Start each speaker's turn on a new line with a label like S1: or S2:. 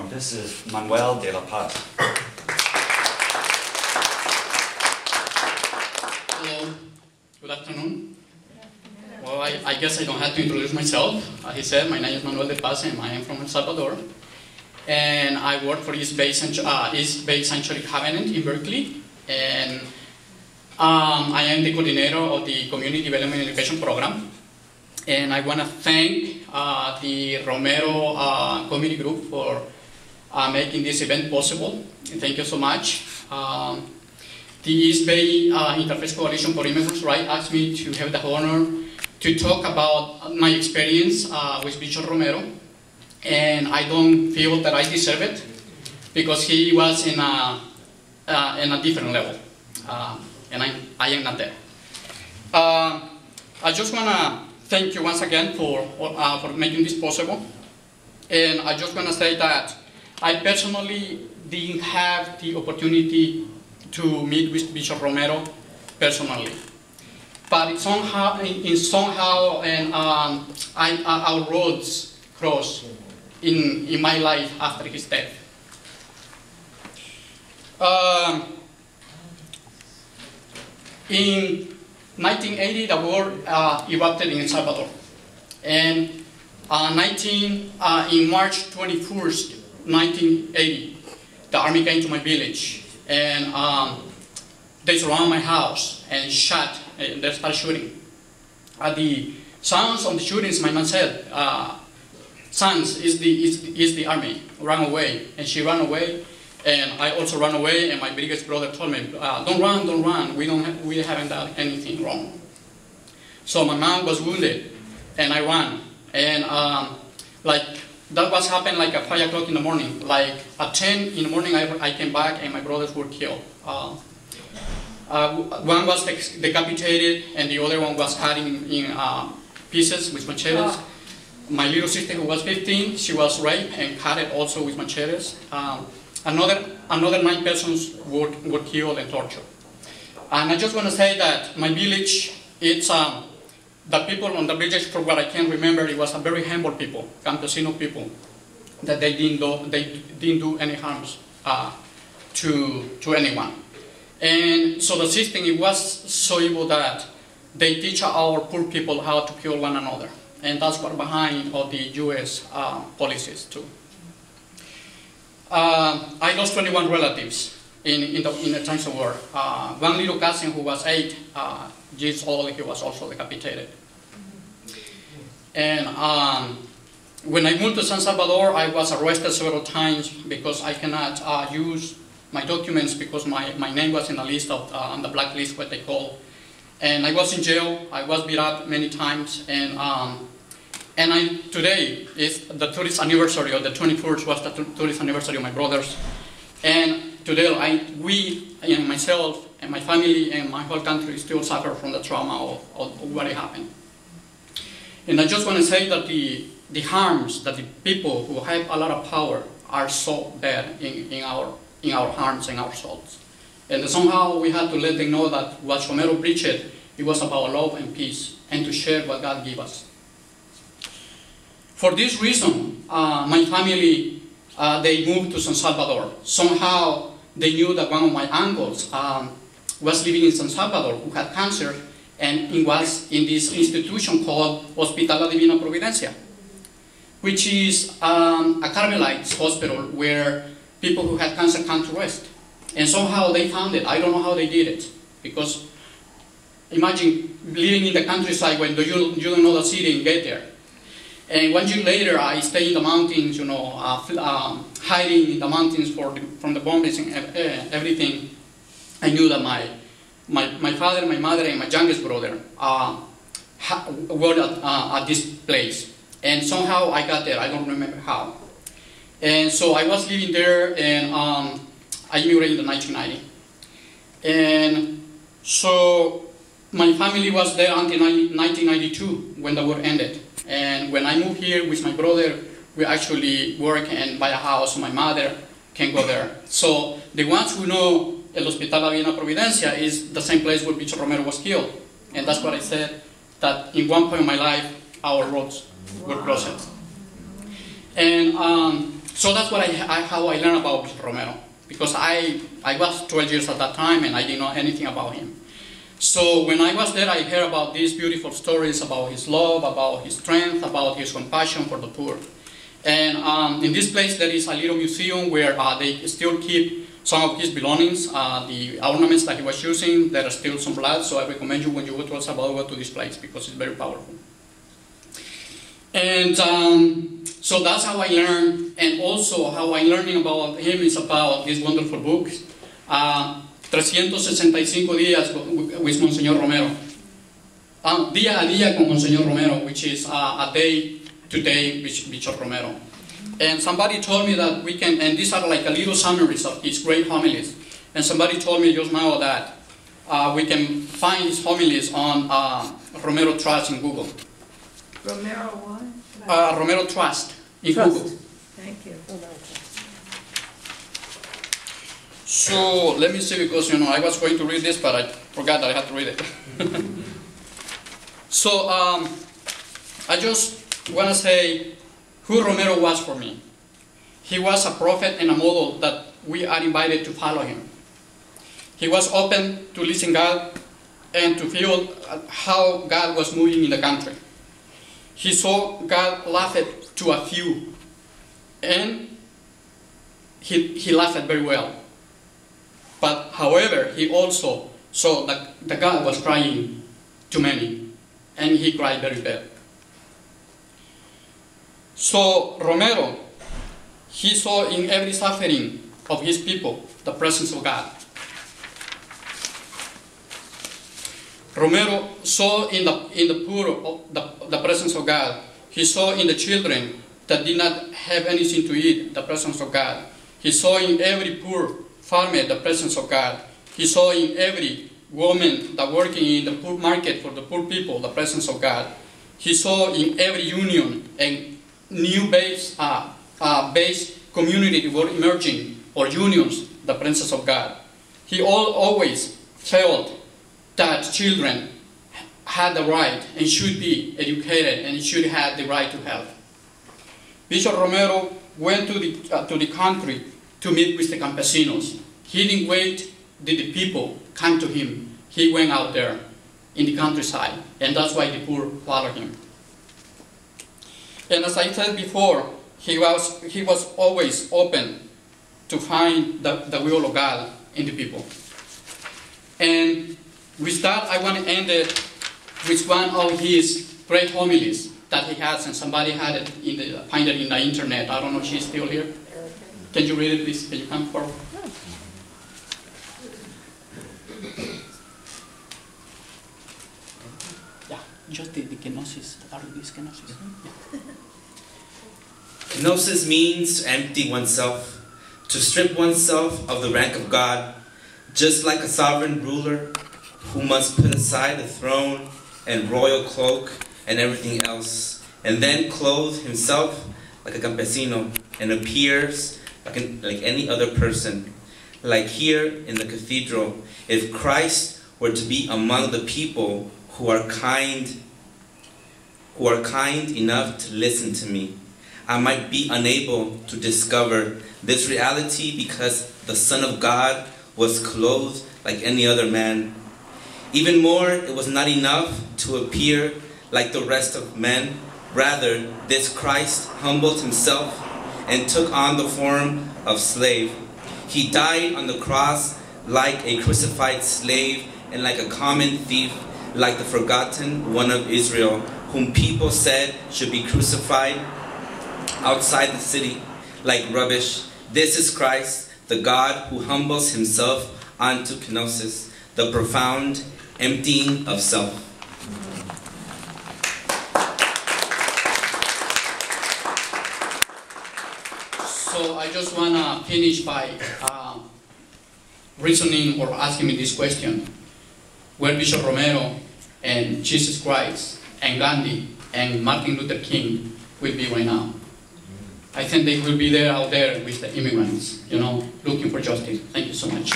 S1: This is Manuel DePaz.
S2: Hello, good afternoon. Well, I guess I don't have to introduce myself. He said, my name is Manuel DePaz and I am from El Salvador. And I work for East Bay Sanctuary Covenant in Berkeley. And I am the coordinator of the Community Development Education Program. And I want to thank the Romero Community Group for making this event possible. Thank you so much. The East Bay Interfaith Coalition for Immigrants' Rights asked me to have the honor to talk about my experience with Bishop Romero. And I don't feel that I deserve it because he was in a different level. And I am not there. I just want to thank you once again for making this possible. And I just want to say that I personally didn't have the opportunity to meet with Bishop Romero personally. But somehow our roads crossed in my life after his death. In 1980, the war erupted in El Salvador. And in March 21st, 1980, the army came to my village. And they surrounded my house and shot, and they started shooting. The sounds of the shootings, my mom said, sons, is the army, run away. And she ran away, and I also ran away, and my biggest brother told me, don't run, we haven't done anything wrong. So my mom was wounded, and I ran. And that was happened like at 5 o'clock in the morning. Like at 10 in the morning, I came back, and my brothers were killed. One was decapitated, and the other one was cut in pieces with machetes. My little sister, who was 15, she was raped and cut it also with machetes. Another 9 persons were killed and tortured. And I just want to say that my village, it's the people on the village, from what I can remember, it was a very humble people, campesino people, that they didn't do any harms to anyone. And so the system, it was so evil that they teach our poor people how to kill one another. And that's what behind all the U.S. policies too. I lost 21 relatives in the times of war. One little cousin who was 8 years old, he was also decapitated. And when I moved to San Salvador, I was arrested several times because I cannot use my documents because my name was in the list of on the blacklist, what they call. And I was in jail. I was beat up many times. And today is the 30th anniversary, or the 21st was the 30th anniversary of my brothers. And today, myself and my family and my whole country still suffer from the trauma of what happened. And I just want to say that the harms that the people who have a lot of power are so bad in our harms and our souls. And somehow we had to let them know that what Romero preached, it was about love and peace, and to share what God gave us. For this reason, my family, they moved to San Salvador. Somehow they knew that one of my uncles was living in San Salvador who had cancer, and he was in this institution called Hospital La Divina Providencia, which is a Carmelite hospital where people who had cancer come to rest. And somehow they found it. I don't know how they did it, because imagine living in the countryside when you don't know the city and get there. And 1 year later, I stayed in the mountains, hiding in the mountains from the bombings and everything. I knew that my father, my mother, and my youngest brother were at this place. And somehow I got there. I don't remember how. And so I was living there, and I immigrated in 1990. And so my family was there until 1992 when the war ended. And when I moved here with my brother, we actually work and buy a house, so my mother can go there. So the ones who know El Hospital La Divina Providencia is the same place where Bishop Romero was killed. And that's what I said, that in one point in my life, our roads were crossed. And So that's what how I learned about Bishop Romero, because I was 12 years at that time and I didn't know anything about him. So when I was there, I heard about these beautiful stories about his love, about his strength, about his compassion for the poor. And in this place there is a little museum where they still keep some of his belongings, the ornaments that he was using. There are still some blood, so I recommend you when you go to El Salvador, go to this place because it's very powerful. And so that's how I learned, and also how I learning about him is about this wonderful book, 365 días with Monsegnor Romero. Día a día con Monseñor Romero, which is a day to day with Bishop Romero. And somebody told me that we can, and these are like a little summaries of his great homilies. And somebody told me just now that we can find his homilies on Romero Trust in Google.
S3: Romero what?
S2: Romero Trust in Google.
S3: Thank you.
S2: So let me see, because I was going to read this, but I forgot that I had to read it. So I just want to say who Romero was for me. He was a prophet and a model that we are invited to follow him. He was open to listen God and to feel how God was moving in the country. He saw God laughed to a few, and he laughed very well. But however, he also saw that God was crying to many, and he cried very bad. So Romero, he saw in every suffering of his people the presence of God. Romero saw in the poor the presence of God. He saw in the children that did not have anything to eat the presence of God. He saw in every poor farmer the presence of God. He saw in every woman that working in the poor market for the poor people the presence of God. He saw in every union and new base community were emerging, or unions, the presence of God. He always felt that children had the right and should be educated and should have the right to health. Bishop Romero went to the country to meet with the campesinos. He didn't wait till the people come to him. He went out there in the countryside, and that's why the poor followed him. And as I said before, he was always open to find the will of God in the people. And with that, I want to end it with one of his great homilies that he has, and somebody had it find it in the internet. I don't know if she's still here. Can you read it, please? Can you come forward? Yeah, just the kenosis, this kenosis. Yeah.
S4: Kenosis means to empty oneself, to strip oneself of the rank of God, just like a sovereign ruler who must put aside the throne and royal cloak and everything else, and then clothe himself like a campesino and appears like any other person. Like here in the cathedral, if Christ were to be among the people who are kind enough to listen to me, I might be unable to discover this reality because the Son of God was clothed like any other man. Even more, it was not enough to appear like the rest of men. Rather, this Christ humbled himself and took on the form of slave. He died on the cross like a crucified slave and like a common thief, like the forgotten one of Israel, whom people said should be crucified outside the city like rubbish. This is Christ, the God who humbles himself unto kenosis, the profound emptying of self.
S2: So I just want to finish by reasoning or asking me this question. Where Bishop Romero and Jesus Christ and Gandhi and Martin Luther King will be right now? I think they will be there out there with the immigrants, looking for justice. Thank you so much.